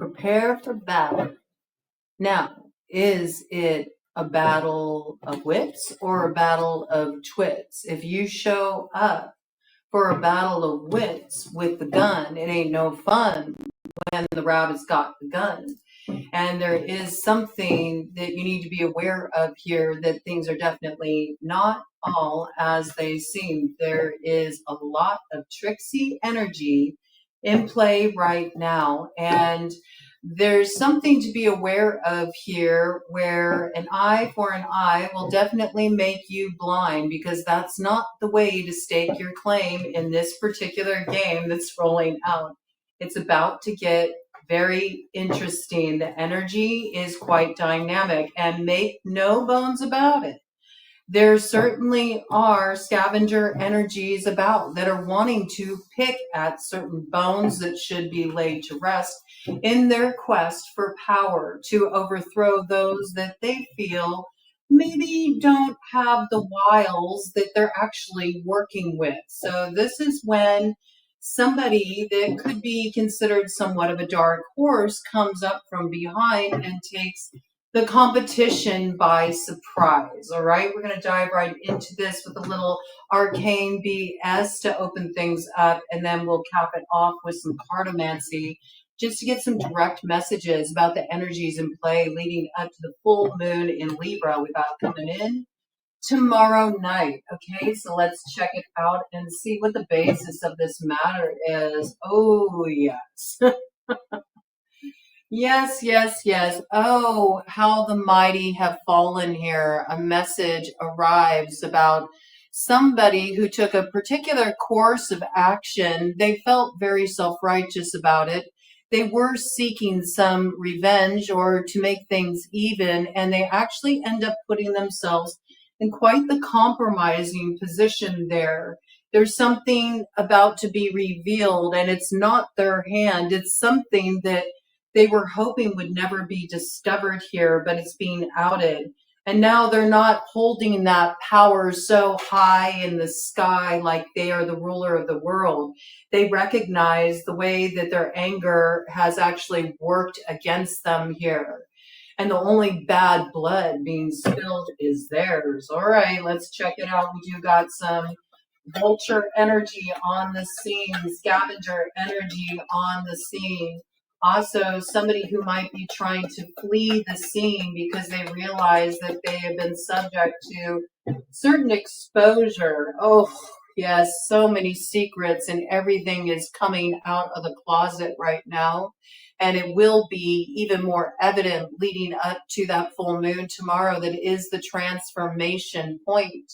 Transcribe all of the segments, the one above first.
Prepare for battle. Now, is it a battle of wits or a battle of twits? If you show up for a battle of wits with the gun, it ain't no fun when the rabbit's got the gun. And there is something that you need to be aware of here, that things are definitely not all as they seem. There is a lot of tricksy energy in play right now. And there's something to be aware of here, where an eye for an eye will definitely make you blind, because that's not the way to stake your claim in this particular game that's rolling out. It's about to get very interesting. The energy is quite dynamic, and make no bones about it, there certainly are scavenger energies about that are wanting to pick at certain bones that should be laid to rest in their quest for power to overthrow those that they feel maybe don't have the wiles that they're actually working with. So this is when somebody that could be considered somewhat of a dark horse comes up from behind and takes the competition by surprise. All right, we're going to dive right into this with a little arcane BS to open things up, and then we'll cap it off with some cartomancy just to get some direct messages about the energies in play leading up to the full moon in Libra without coming in tomorrow night. Okay, so let's check it out and see what the basis of this matter is. Oh, yes. Yes, yes, yes. Oh, how the mighty have fallen here. A message arrives about somebody who took a particular course of action. They felt very self-righteous about it. They were seeking some revenge or to make things even, and they actually end up putting themselves in quite the compromising position there. There's something about to be revealed, and it's not their hand. It's something that they were hoping would never be discovered here, but it's being outed. And now they're not holding that power so high in the sky like they are the ruler of the world. They recognize the way that their anger has actually worked against them here. And the only bad blood being spilled is theirs. All right, let's check it out. We do got some vulture energy on the scene, scavenger energy on the scene. Also, somebody who might be trying to flee the scene because they realize that they have been subject to certain exposure. Oh, yes, so many secrets, and everything is coming out of the closet right now. And it will be even more evident leading up to that full moon tomorrow that is the transformation point.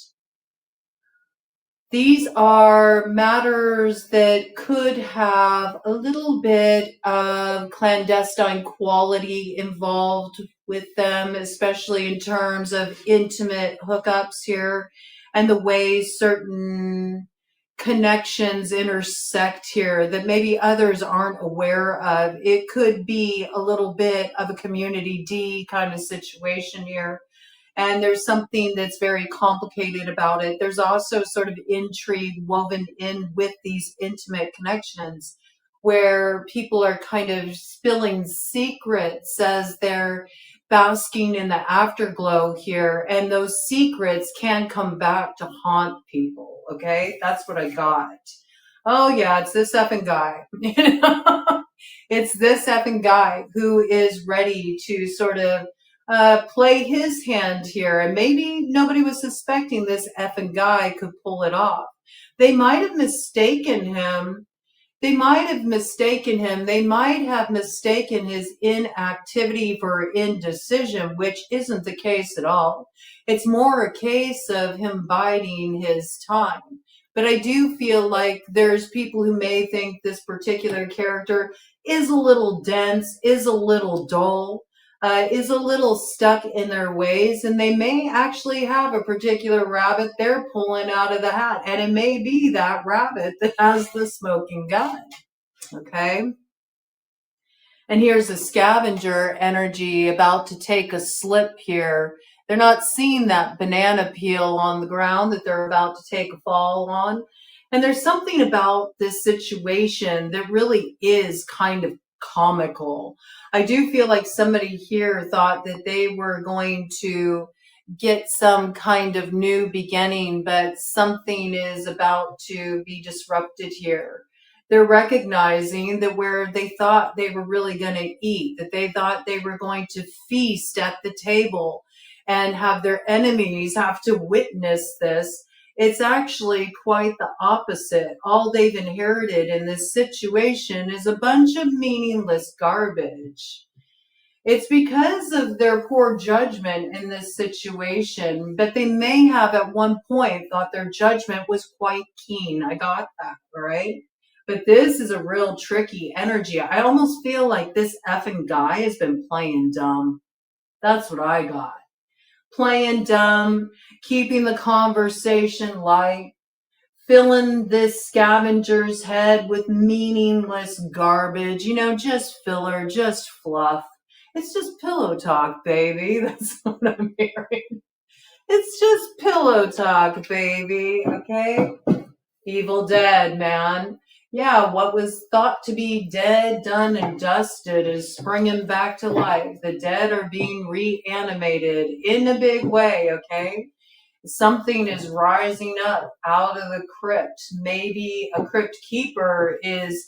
These are matters that could have a little bit of clandestine quality involved with them, especially in terms of intimate hookups here and the way certain connections intersect here that maybe others aren't aware of. It could be a little bit of a community D kind of situation here. And there's something that's very complicated about it. There's also sort of intrigue woven in with these intimate connections where people are kind of spilling secrets as they're basking in the afterglow here. And those secrets can come back to haunt people. Okay, that's what I got. Oh, yeah, it's this effing guy. It's this effing guy who is ready to sort of play his hand here, and maybe nobody was suspecting this effing guy could pull it off. They might have mistaken him. They might have mistaken him. They might have mistaken his inactivity for indecision, which isn't the case at all. It's more a case of him biding his time. But I do feel like there's people who may think this particular character is a little dense, is a little dull, is a little stuck in their ways, and they may actually have a particular rabbit they're pulling out of the hat, and it may be that rabbit that has the smoking gun. Okay, and here's a scavenger energy about to take a slip here. They're not seeing that banana peel on the ground that they're about to take a fall on. And there's something about this situation that really is kind of comical. I do feel like somebody here thought that they were going to get some kind of new beginning, but something is about to be disrupted here. They're recognizing that where they thought they were really going to eat, that they thought they were going to feast at the table and have their enemies have to witness this, it's actually quite the opposite. All they've inherited in this situation is a bunch of meaningless garbage. It's because of their poor judgment in this situation, but they may have at one point thought their judgment was quite keen. I got that, all right? But this is a real tricky energy. I almost feel like this effing guy has been playing dumb. That's what I got. Playing dumb, keeping the conversation light, filling this scavenger's head with meaningless garbage, just filler, just fluff. It's just pillow talk, baby. That's what I'm hearing. It's just pillow talk, baby. Okay? Evil Dead, man. Yeah, what was thought to be dead, done, and dusted is springing back to life. The dead are being reanimated in a big way, okay? Something is rising up out of the crypt. Maybe a crypt keeper is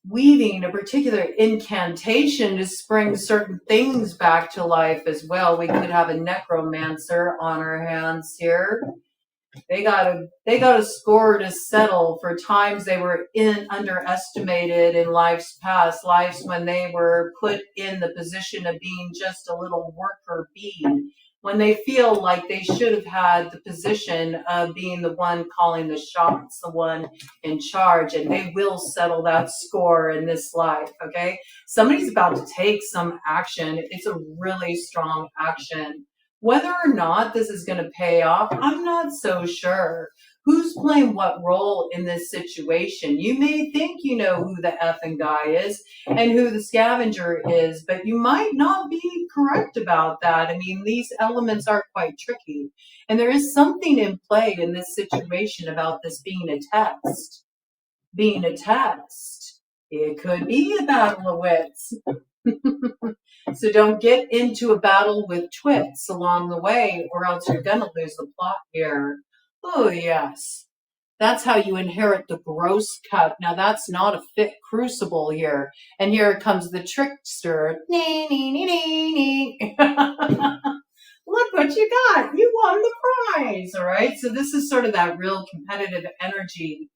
weaving a particular incantation to spring certain things back to life as well. We could have a necromancer on our hands here. They got a score to settle for times they were underestimated in life's past, lives when they were put in the position of being just a little worker bee, when they feel like they should have had the position of being the one calling the shots, the one in charge, and they will settle that score in this life, okay? Somebody's about to take some action. It's a really strong action. Whether or not this is going to pay off, I'm not so sure. Who's playing what role in this situation? You may think you know who the effing guy is and who the scavenger is, but you might not be correct about that. I mean, these elements are quite tricky. And there is something in play in this situation about this being a test. Being a test. It could be a battle of wits. So don't get into a battle with Twits along the way, or else you're going to lose the plot here. Oh, yes. That's how you inherit the gross cup. Now, that's not a fit crucible here. And here comes the trickster. Nee, nee, nee, nee, nee. Look what you got. You won the prize. All right. So this is sort of that real competitive energy.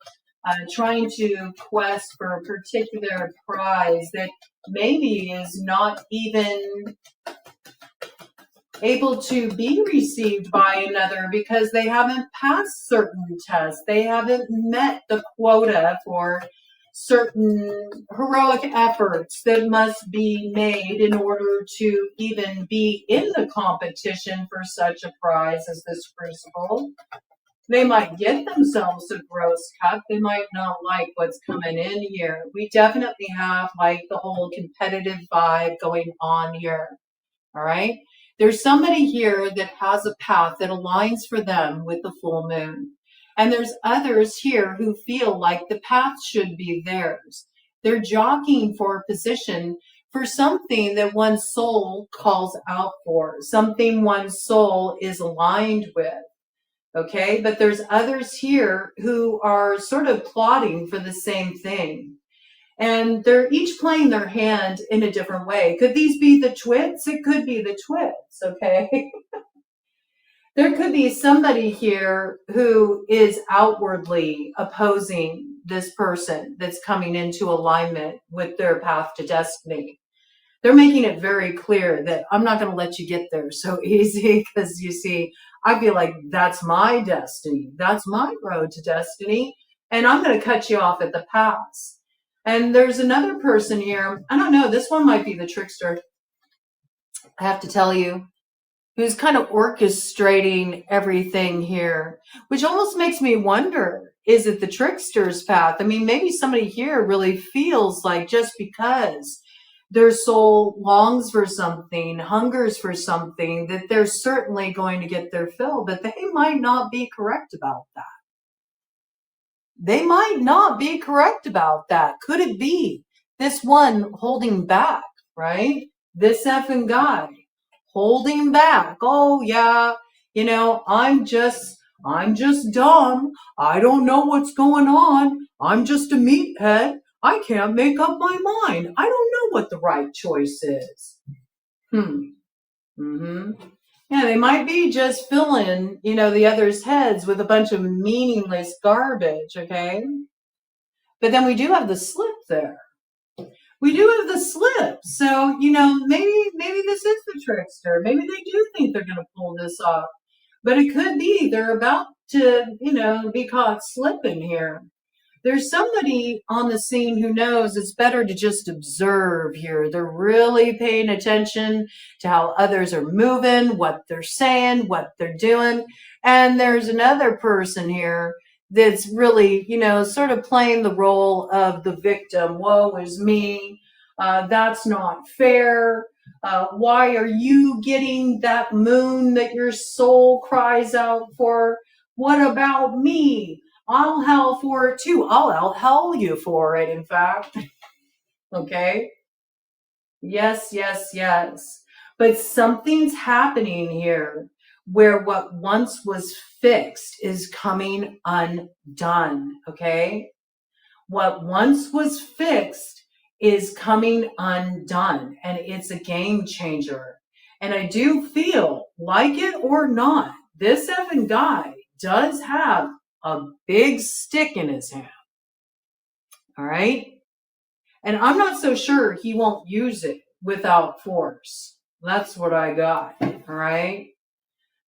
Trying to quest for a particular prize that maybe is not even able to be received by another because they haven't passed certain tests. They haven't met the quota for certain heroic efforts that must be made in order to even be in the competition for such a prize as this crucible. They might get themselves a gross cup. They might not like what's coming in here. We definitely have like the whole competitive vibe going on here. All right. There's somebody here that has a path that aligns for them with the full moon. And there's others here who feel like the path should be theirs. They're jockeying for a position for something that one's soul calls out for, something one's soul is aligned with. Okay, but there's others here who are sort of plotting for the same thing. And they're each playing their hand in a different way. Could these be the Twits? It could be the Twits, okay? There could be somebody here who is outwardly opposing this person that's coming into alignment with their path to destiny. They're making it very clear that I'm not going to let you get there so easy because you see, I feel like that's my destiny. That's my road to destiny. And I'm going to cut you off at the pass. And there's another person here. I don't know. This one might be the trickster. I have to tell you, who's kind of orchestrating everything here, which almost makes me wonder, is it the trickster's path? I mean, maybe somebody here really feels like just because their soul longs for something, hungers for something, that they're certainly going to get their fill, but they might not be correct about that. They might not be correct about that. Could it be this one holding back, right? This effing guy holding back. Oh yeah, I'm just dumb. I don't know what's going on. I'm just a meathead. I can't make up my mind. I don't know what the right choice is. Mm-hmm. Yeah, they might be just filling, the others' heads with a bunch of meaningless garbage, okay? But then we do have the slip there. We do have the slip. So, maybe this is the trickster. Maybe they do think they're going to pull this off. But it could be they're about to, be caught slipping here. There's somebody on the scene who knows it's better to just observe here. They're really paying attention to how others are moving, what they're saying, what they're doing. And there's another person here that's really, sort of playing the role of the victim. Woe is me. That's not fair. Why are you getting that moon that your soul cries out for? What about me? I'll hell for it too. I'll out hell you for it, in fact. Okay? Yes, yes, yes. But something's happening here where what once was fixed is coming undone. Okay? What once was fixed is coming undone, and it's a game changer. And I do feel, like it or not, this effing guy does have a big stick in his hand. All right? And I'm not so sure he won't use it without force. That's what I got. All right?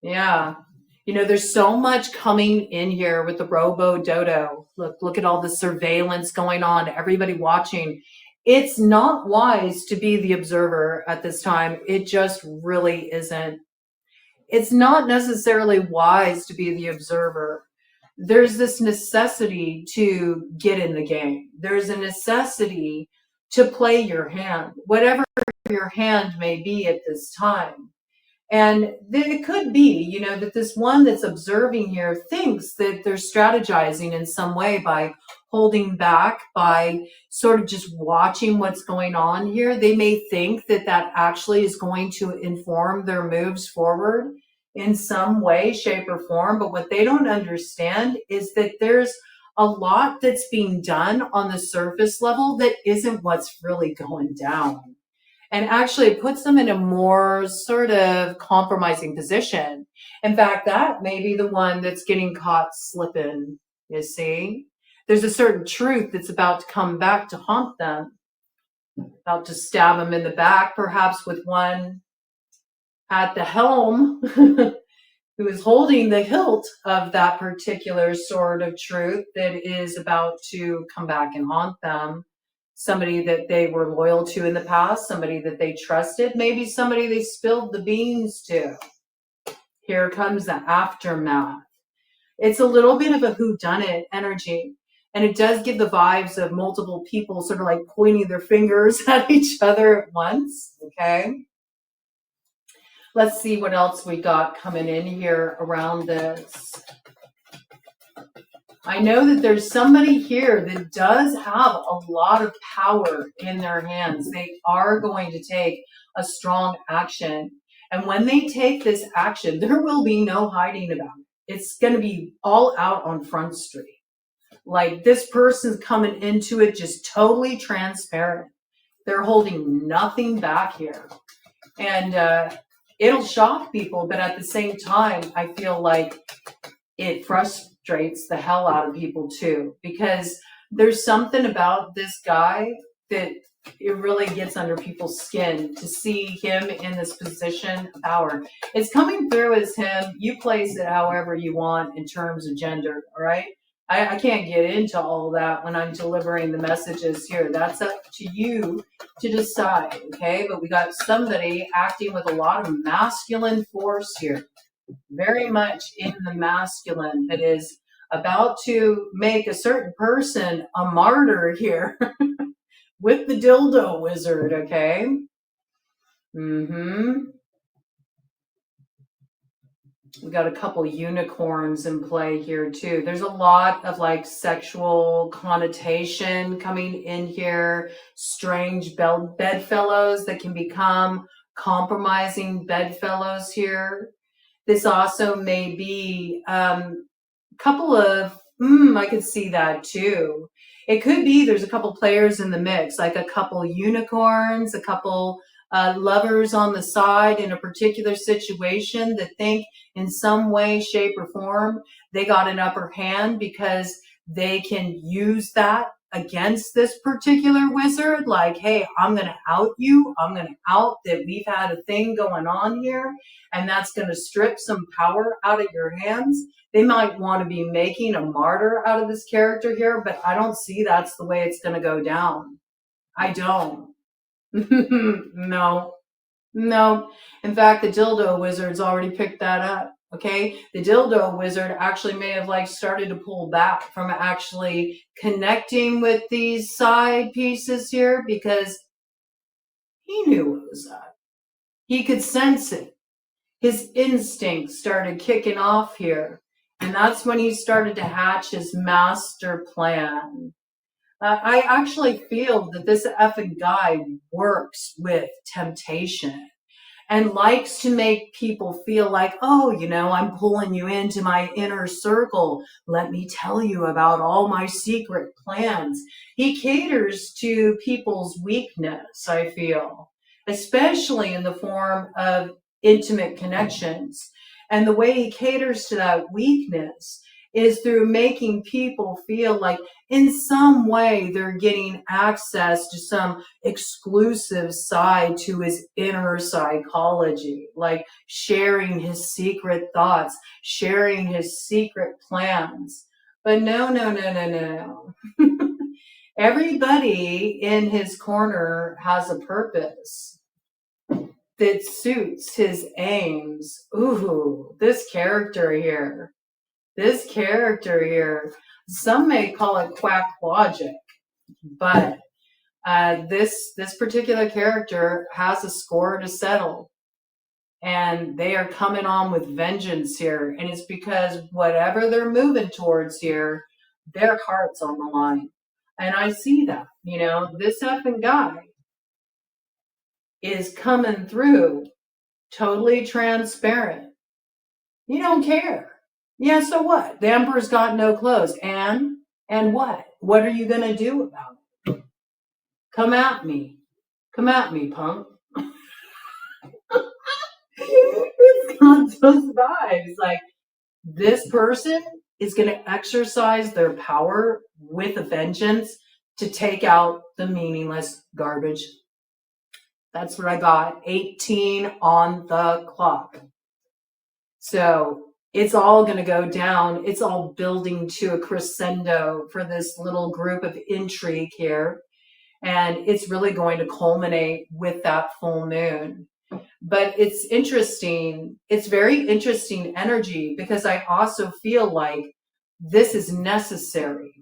Yeah. There's so much coming in here with the Robo Dodo. Look at all the surveillance going on, everybody watching. It's not wise to be the observer at this time. It just really isn't. It's not necessarily wise to be the observer. There's this necessity to get in the game. There's a necessity to play your hand, whatever your hand may be at this time. And then it could be, that this one that's observing here thinks that they're strategizing in some way by holding back, by sort of just watching what's going on here. They may think that that actually is going to inform their moves forward in some way, shape, or form. But what they don't understand is that there's a lot that's being done on the surface level that isn't what's really going down. And actually it puts them in a more sort of compromising position. In fact, that may be the one that's getting caught slipping, you see? There's a certain truth that's about to come back to haunt them, about to stab them in the back, perhaps with one at the helm who is holding the hilt of that particular sort of truth that is about to come back and haunt them. Somebody that they were loyal to in the past, somebody that they trusted, maybe somebody they spilled the beans to. Here comes the aftermath. It's a little bit of a whodunit energy, and it does give the vibes of multiple people sort of like pointing their fingers at each other at once, okay? Let's see what else we got coming in here around this. I know that there's somebody here that does have a lot of power in their hands. They are going to take a strong action. And when they take this action, there will be no hiding about it. It's going to be all out on Front Street. Like this person's coming into it just totally transparent. They're holding nothing back here. And it'll shock people, but at the same time, I feel like it frustrates the hell out of people too, because there's something about this guy that it really gets under people's skin to see him in this position of power. It's coming through as him. You place it however you want in terms of gender, all right? I can't get into all that when I'm delivering the messages here. That's up to you to decide, okay? But we got somebody acting with a lot of masculine force here. Very much in the masculine, that is about to make a certain person a martyr here with the dildo wizard, okay? We got a couple unicorns in play here too. There's a lot of like sexual connotation coming in here, strange bedfellows that can become compromising bedfellows here. This also may be couple of I could see that too. It could be there's a couple players in the mix, like a couple unicorns, a couple lovers on the side in a particular situation that think in some way, shape, or form they got an upper hand because they can use that against this particular wizard. Like, hey, I'm going to out you. I'm going to out that we've had a thing going on here, and that's going to strip some power out of your hands. They might want to be making a martyr out of this character here, but I don't see that's the way it's going to go down. I don't. No. In fact, the dildo wizard's already picked that up. Okay. The dildo wizard actually may have like started to pull back from actually connecting with these side pieces here because he knew what was up. He could sense it. His instincts started kicking off here. And that's when he started to hatch his master plan. I actually feel that this effing guy works with temptation and likes to make people feel like, oh, I'm pulling you into my inner circle. Let me tell you about all my secret plans. He caters to people's weakness, I feel, especially in the form of intimate connections. And the way he caters to that weakness is through making people feel like in some way they're getting access to some exclusive side to his inner psychology, like sharing his secret thoughts, sharing his secret plans. But no. Everybody in his corner has a purpose that suits his aims. Ooh, this character here. Some may call it quack logic, but this particular character has a score to settle, and they are coming on with vengeance here. And it's because whatever they're moving towards here, their heart's on the line. And I see that, this effing guy is coming through totally transparent. You don't care. Yeah, so what? The emperor's got no clothes. And what? What are you going to do about it? Come at me, punk. It's got those vibes. Like, this person is going to exercise their power with a vengeance to take out the meaningless garbage. That's what I got. 18 on the clock. So it's all going to go down. It's all building to a crescendo for this little group of intrigue here. And it's really going to culminate with that full moon. But it's interesting. It's very interesting energy because I also feel like this is necessary.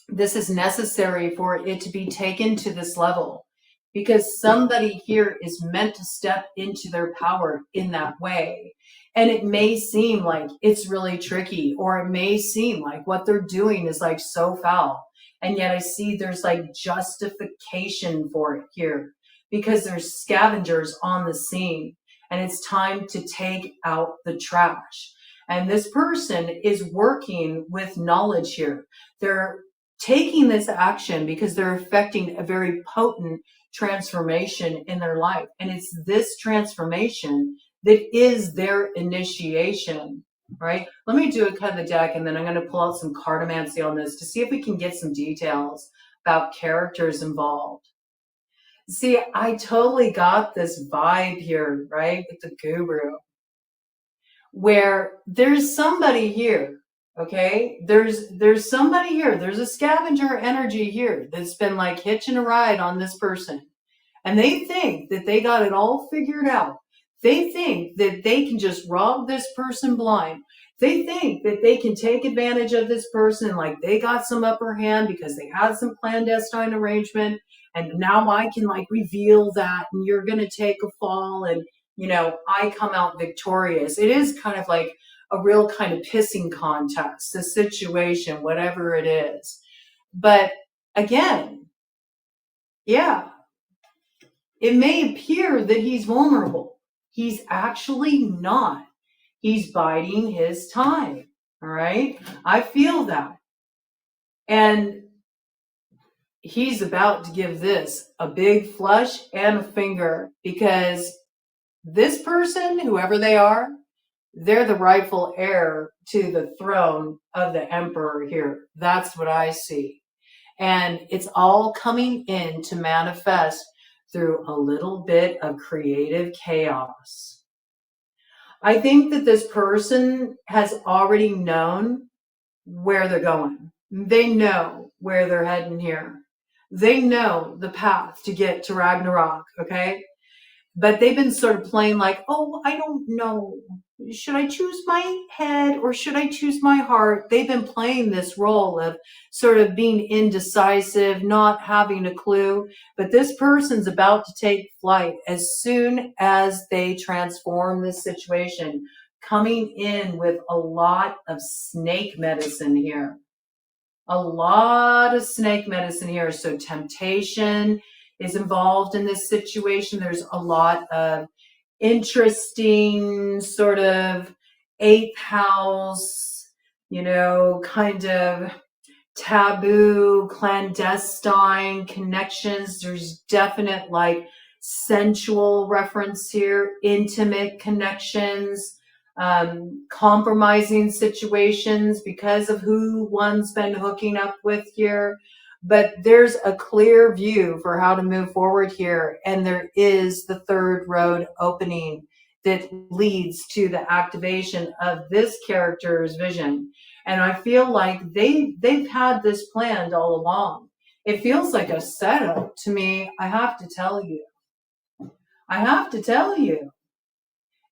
This is necessary for it to be taken to this level because somebody here is meant to step into their power in that way. And it may seem like it's really tricky, or it may seem like what they're doing is like so foul. And yet I see there's like justification for it here because there's scavengers on the scene and it's time to take out the trash. And this person is working with knowledge here. They're taking this action because they're affecting a very potent transformation in their life. And it's this transformation that is their initiation, right? Let me do a cut of the deck, and then I'm going to pull out some cartomancy on this to see if we can get some details about characters involved. See, I totally got this vibe here, right, with the guru, where there's somebody here, okay? There's somebody here. There's a scavenger energy here that's been like hitching a ride on this person. And they think that they got it all figured out. They think that they can just rob this person blind. They think that they can take advantage of this person, like they got some upper hand because they had some clandestine arrangement. And now I can like reveal that and you're going to take a fall. And I come out victorious. It is kind of like a real kind of pissing contest, a situation, whatever it is. But again, yeah, it may appear that he's vulnerable. He's actually not. He's biding his time. All right. I feel that. And he's about to give this a big flush and a finger, because this person, whoever they are, they're the rightful heir to the throne of the emperor here. That's what I see. And it's all coming in to manifest through a little bit of creative chaos. I think that this person has already known where they're going. They know where they're heading here. They know the path to get to Ragnarok, okay? But they've been sort of playing like, oh, I don't know. Should I choose my head or should I choose my heart? They've been playing this role of sort of being indecisive, not having a clue. But this person's about to take flight as soon as they transform this situation, coming in with a lot of snake medicine here. A lot of snake medicine here. So temptation is involved in this situation. There's a lot of interesting sort of eighth house, kind of taboo, clandestine connections. There's definite like sensual reference here, intimate connections, compromising situations because of who one's been hooking up with here. But there's a clear view for how to move forward here. And there is the third road opening that leads to the activation of this character's vision. And I feel like they've had this planned all along. It feels like a setup to me. I have to tell you.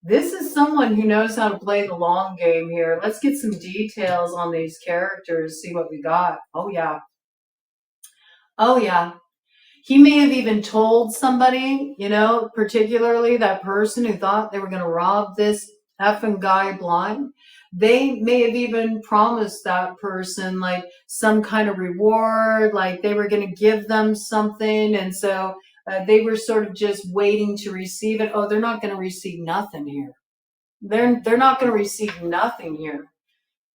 This is someone who knows how to play the long game here. Let's get some details on these characters, see what we got. Oh, yeah. He may have even told somebody, particularly that person who thought they were going to rob this effing guy blind. They may have even promised that person like some kind of reward, like they were going to give them something. And so they were sort of just waiting to receive it. Oh, they're not going to receive nothing here. They're not going to receive nothing here.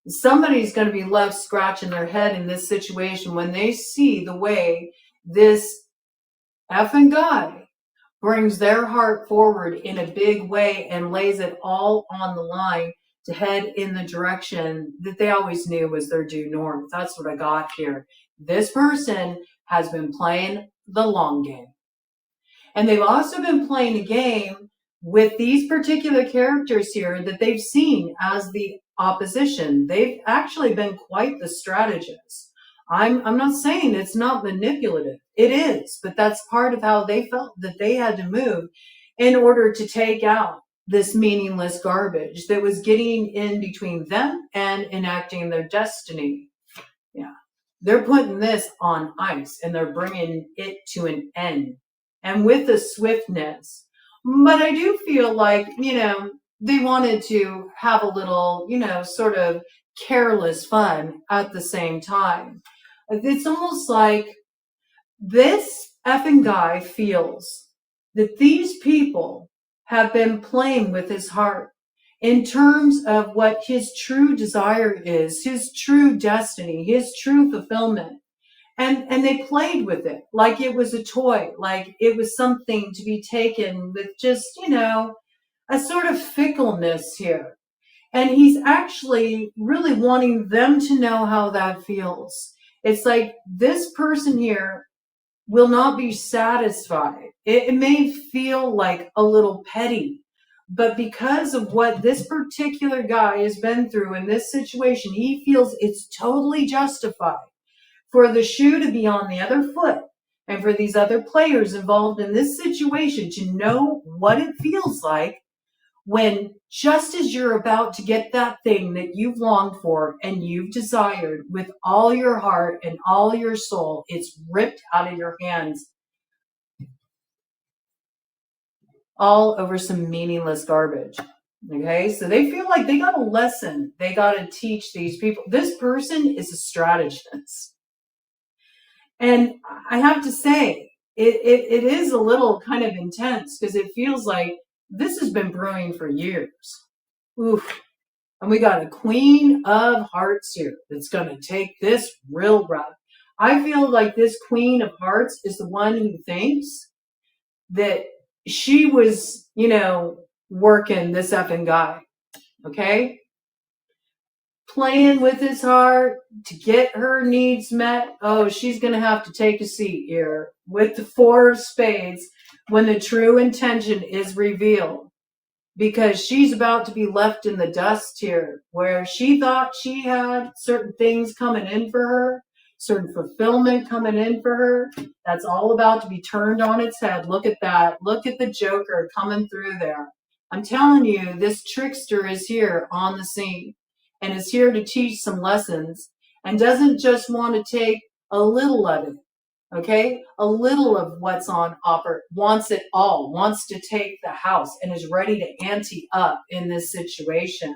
Somebody's going to be left scratching their head in this situation when they see the way this effing guy brings their heart forward in a big way and lays it all on the line to head in the direction that they always knew was their due north. That's what I got here. This person has been playing the long game. And they've also been playing a game with these particular characters here that they've seen as the opposition. They've actually been quite the strategist. I'm not saying it's not manipulative. It is, but that's part of how they felt that they had to move in order to take out this meaningless garbage that was getting in between them and enacting their destiny. Yeah. They're putting this on ice and they're bringing it to an end, and with a swiftness. But I do feel like, they wanted to have a little, sort of careless fun at the same time. It's almost like this effing guy feels that these people have been playing with his heart in terms of what his true desire is, his true destiny, his true fulfillment. And they played with it like it was a toy, like it was something to be taken with just, a sort of fickleness here. And he's actually really wanting them to know how that feels. It's like this person here will not be satisfied. It may feel like a little petty, but because of what this particular guy has been through in this situation, he feels it's totally justified for the shoe to be on the other foot and for these other players involved in this situation to know what it feels like when, just as you're about to get that thing that you've longed for and you've desired with all your heart and all your soul, it's ripped out of your hands. all over some meaningless garbage. Okay, so they feel like they got a lesson. They got to teach these people. This person is a strategist. And I have to say, it is a little kind of intense because it feels like this has been brewing for years. Oof. And we got a Queen of Hearts here that's going to take this real rough. I feel like this Queen of Hearts is the one who thinks that she was, working this effing guy. Okay? Playing with his heart to get her needs met. Oh, she's going to have to take a seat here with the 4 of spades when the true intention is revealed. Because she's about to be left in the dust here, where she thought she had certain things coming in for her, certain fulfillment coming in for her. That's all about to be turned on its head. Look at that. Look at the Joker coming through there. I'm telling you, this trickster is here on the scene and is here to teach some lessons and doesn't just want to take a little of it. Okay, a little of what's on offer, wants it all, wants to take the house and is ready to ante up in this situation.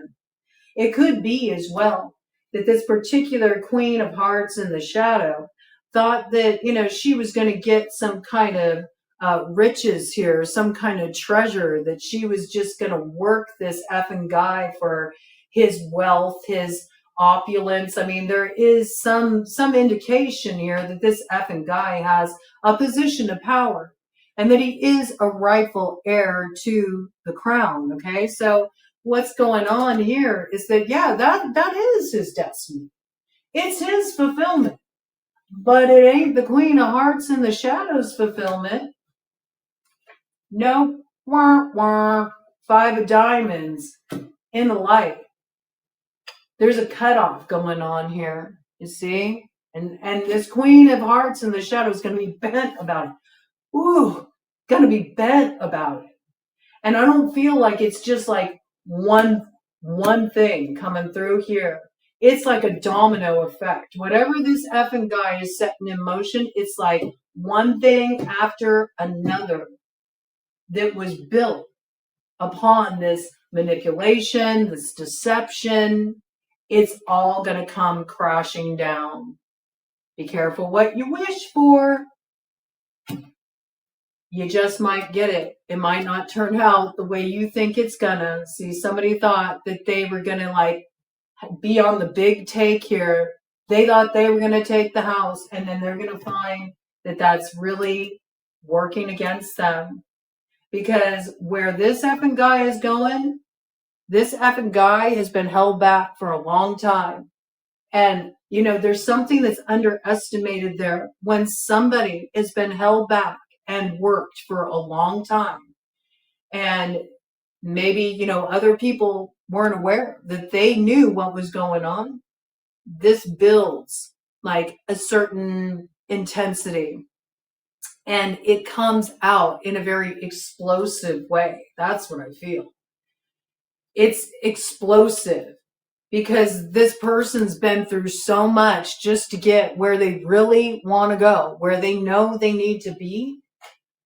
It could be as well that this particular Queen of Hearts in the shadow thought that, she was going to get some kind of riches here, some kind of treasure, that she was just going to work this effing guy for his wealth, his opulence. I mean, there is some indication here that this effing guy has a position of power and that he is a rightful heir to the crown. Okay, so what's going on here is that, yeah, that is his destiny. It's his fulfillment, but it ain't the Queen of Hearts in the Shadow's fulfillment. No, wah, wah. 5 of Diamonds in the light. There's a cutoff going on here, you see? And this Queen of Hearts in the Shadow is going to be bent about it. Ooh, going to be bent about it. And I don't feel like it's just like one thing coming through here. It's like a domino effect. Whatever this effing guy is setting in motion, it's like one thing after another that was built upon this manipulation, this deception. It's all going to come crashing down. Be careful what you wish for. You just might get it. It might not turn out the way you think it's gonna. See, somebody thought that they were gonna be on the big take here. They thought they were gonna take the house, and then they're gonna find that that's really working against them. Because where this effing guy is going, this effing guy has been held back for a long time. And, there's something that's underestimated there. When somebody has been held back and worked for a long time, and maybe, other people weren't aware that they knew what was going on, this builds like a certain intensity. And it comes out in a very explosive way. That's what I feel. It's explosive because this person's been through so much just to get where they really want to go, where they know they need to be,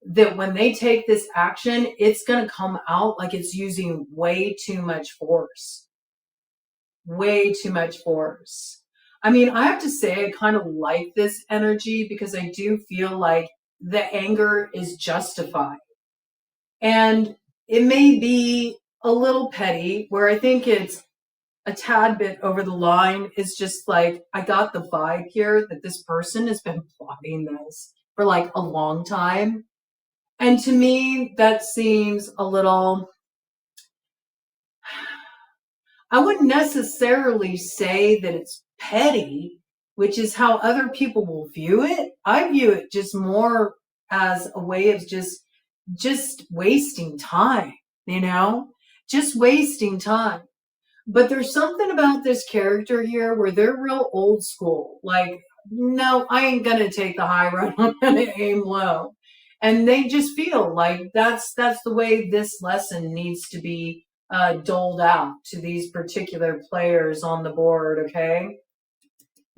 that when they take this action, it's going to come out like it's using way too much force. Way too much force. I mean, I have to say, I kind of like this energy because I do feel like the anger is justified. And it may be a little petty, where I think it's a tad bit over the line. Is just like, I got the vibe here that this person has been plotting this for like a long time. And to me, that seems a little, I wouldn't necessarily say that it's petty, which is how other people will view it. I view it just more as a way of just wasting time, just wasting time. But there's something about this character here where they're real old school. Like, no, I ain't going to take the high road. I'm going to aim low. And they just feel like that's the way this lesson needs to be doled out to these particular players on the board, okay?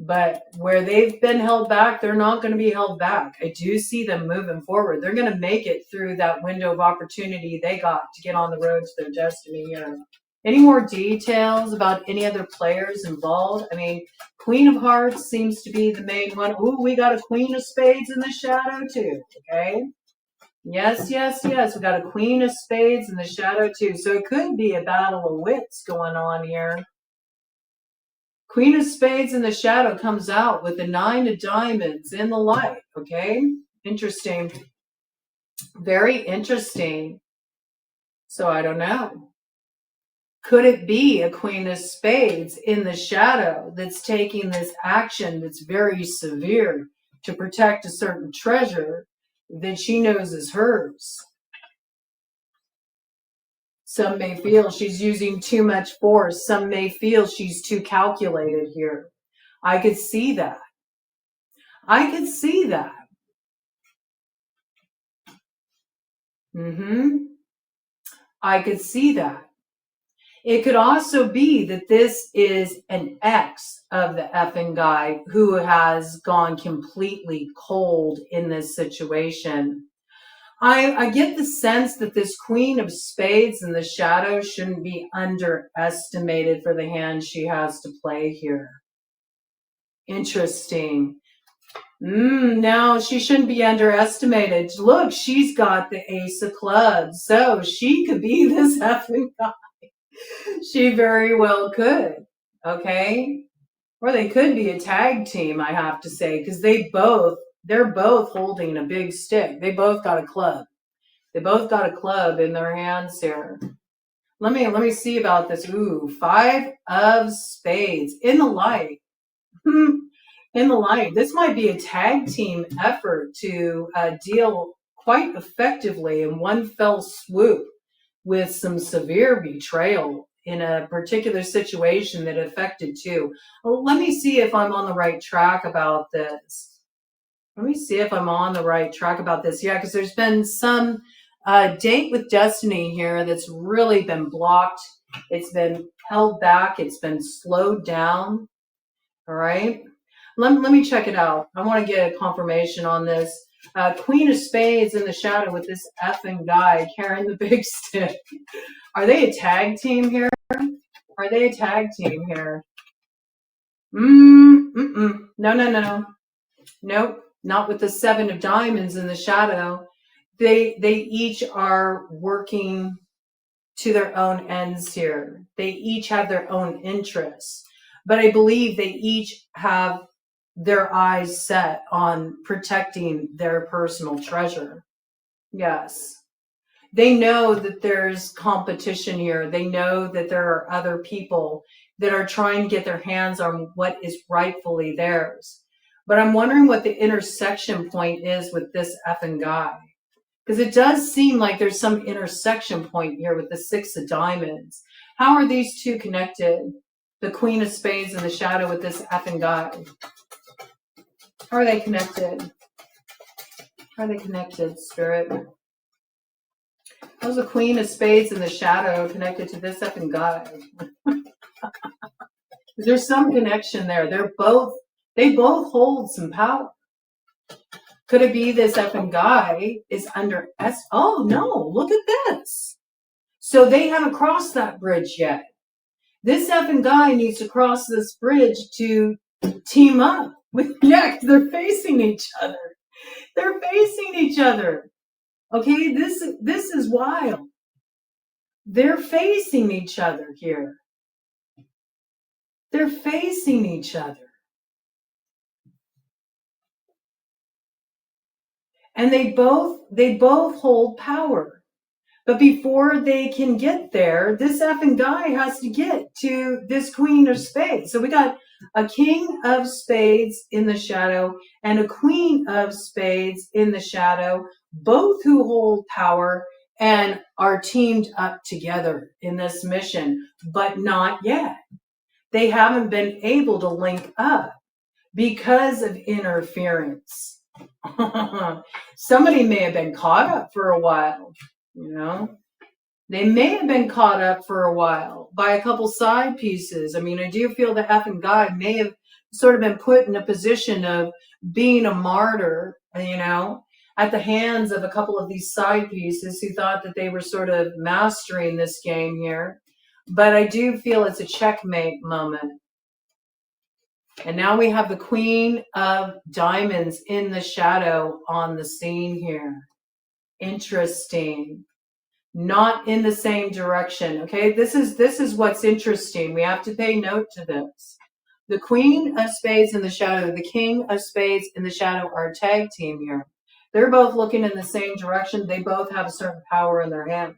But where they've been held back, they're not going to be held back. I do see them moving forward. They're going to make it through that window of opportunity they got to get on the road to their destiny here. Any more details about any other players involved? I mean, Queen of Hearts seems to be the main one. Ooh, we got a Queen of Spades in the shadow too, okay? Yes, yes, yes. We got a Queen of Spades in the shadow too. So it could be a battle of wits going on here. Queen of Spades in the shadow comes out with the 9 of diamonds in the light, okay? Interesting. Very interesting. So I don't know. Could it be a Queen of Spades in the shadow that's taking this action that's very severe to protect a certain treasure that she knows is hers? Some may feel she's using too much force. Some may feel she's too calculated here. I could see that. I could see that. I could see that. It could also be that this is an ex of the effing guy who has gone completely cold in this situation. I get the sense that this Queen of Spades in the shadow shouldn't be underestimated for the hand she has to play here. Interesting. No, she shouldn't be underestimated. Look, she's got the Ace of Clubs, so she could be this effing guy. She very well could, okay? Or they could be a tag team, I have to say, because they're both holding a big stick. They both got a club. They both got a club in their hands here. Let me see about this. Ooh, 5 of Spades in the light. In the light. This might be a tag team effort to deal quite effectively in one fell swoop with some severe betrayal in a particular situation that affected two. Well, let me see if I'm on the right track about this. Let me see if I'm on the right track about this. Yeah, because there's been some date with destiny here that's really been blocked. It's been held back. It's been slowed down. All right. Let me check it out. I want to get a confirmation on this. Queen of Spades in the shadow with this effing guy carrying the big stick. Are they a tag team here? Are they a tag team here? No, no, no. Nope, not with the 7 of diamonds in the shadow. They each are working to their own ends here. They each have their own interests. But I believe they each have their eyes set on protecting their personal treasure. Yes. They know that there's competition here. They know that there are other people that are trying to get their hands on what is rightfully theirs. But I'm wondering what the intersection point is with this effing guy. Because it does seem like there's some intersection point here with the 6 of diamonds. How are these two connected? The Queen of Spades in the shadow with this effing guy. How are they connected? How are they connected, Spirit? How's the Queen of Spades in the shadow connected to this effing guy? There's some connection there. They both hold some power. Could it be this effing guy is under Oh no, look at this. So they haven't crossed that bridge yet. This effing guy needs to cross this bridge to team up with, yeah, they're facing each other. They're facing each other. Okay, this is wild. They're facing each other here. They're facing each other. And they both hold power. But before they can get there, this effing guy has to get to this Queen of Spades. So we got a King of Spades in the shadow and a Queen of Spades in the shadow, both who hold power and are teamed up together in this mission, but not yet. They haven't been able to link up because of interference. Somebody may have been caught up for a while, you know. They may have been caught up for a while by a couple side pieces. I mean, I do feel the effing guy may have sort of been put in a position of being a martyr, at the hands of a couple of these side pieces who thought that they were sort of mastering this game here. But I do feel it's a checkmate moment. And now we have the Queen of Diamonds in the shadow on the scene here. Interesting. Not in the same direction. Okay, this is what's interesting. We have to pay note to this. The Queen of Spades in the shadow, the King of Spades in the shadow are a tag team here. They're both looking in the same direction. They both have a certain power in their hands.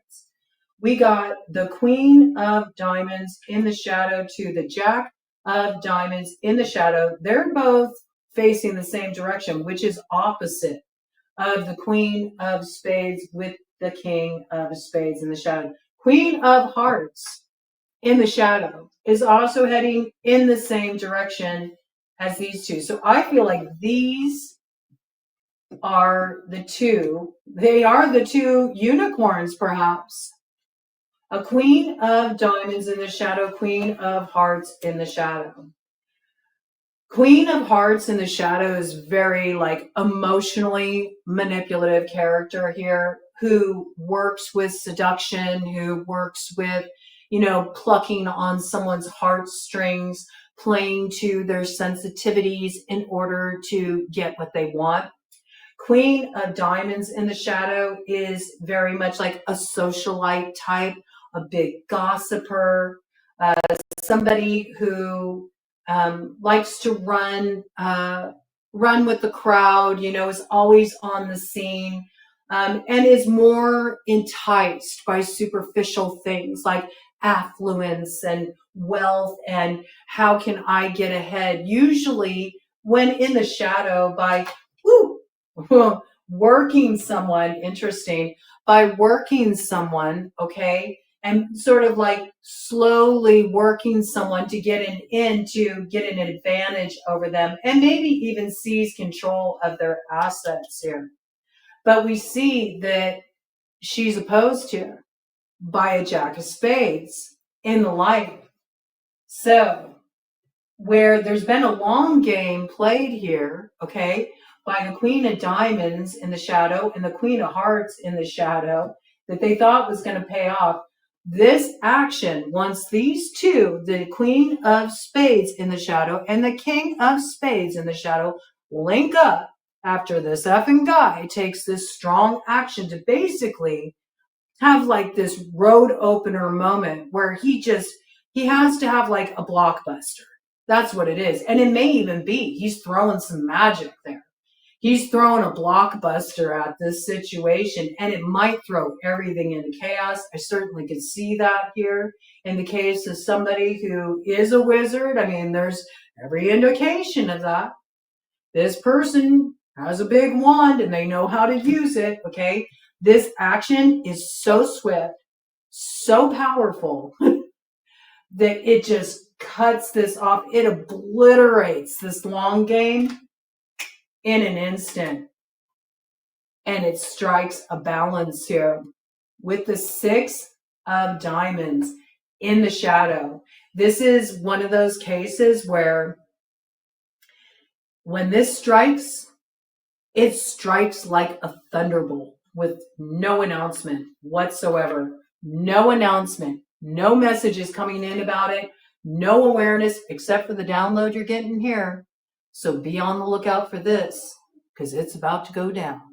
We got the Queen of Diamonds in the shadow to the Jack of Diamonds in the shadow. They're both facing the same direction, which is opposite of the Queen of Spades with the King of Spades in the shadow. Queen of Hearts in the shadow is also heading in the same direction as these two. So I feel like these are the two. They are the two unicorns, perhaps. A Queen of Diamonds in the shadow, Queen of Hearts in the shadow. Queen of Hearts in the shadow is very emotionally manipulative character here, who works with seduction, who works with, plucking on someone's heartstrings, playing to their sensitivities in order to get what they want. Queen of Diamonds in the shadow is very much like a socialite type, a big gossiper, somebody who likes to run with the crowd, is always on the scene, and is more enticed by superficial things like affluence and wealth and how can I get ahead, usually when in the shadow by working someone, interesting, by working someone, okay, and sort of slowly working someone to get an advantage over them, and maybe even seize control of their assets here. But we see that she's opposed here by a Jack of Spades in the light. So where there's been a long game played here, okay, by the Queen of Diamonds in the shadow and the Queen of Hearts in the shadow that they thought was going to pay off, this action, once these two, the Queen of Spades in the shadow and the King of Spades in the shadow, link up after this effing guy takes this strong action to basically have this road opener moment where he has to have a blockbuster. That's what it is. And it may even be he's throwing some magic there. He's throwing a blockbuster at this situation, and it might throw everything into chaos. I certainly could see that here in the case of somebody who is a wizard. I mean, there's every indication of that. This person has a big wand and they know how to use it, okay? This action is so swift, so powerful, that it just cuts this off. It obliterates this long game in an instant. And it strikes a balance here with the Six of Diamonds in the shadow. This is one of those cases where when this strikes, it strikes like a thunderbolt with no announcement whatsoever. No announcement. No messages coming in about it. No awareness except for the download you're getting here. So be on the lookout for this, because it's about to go down.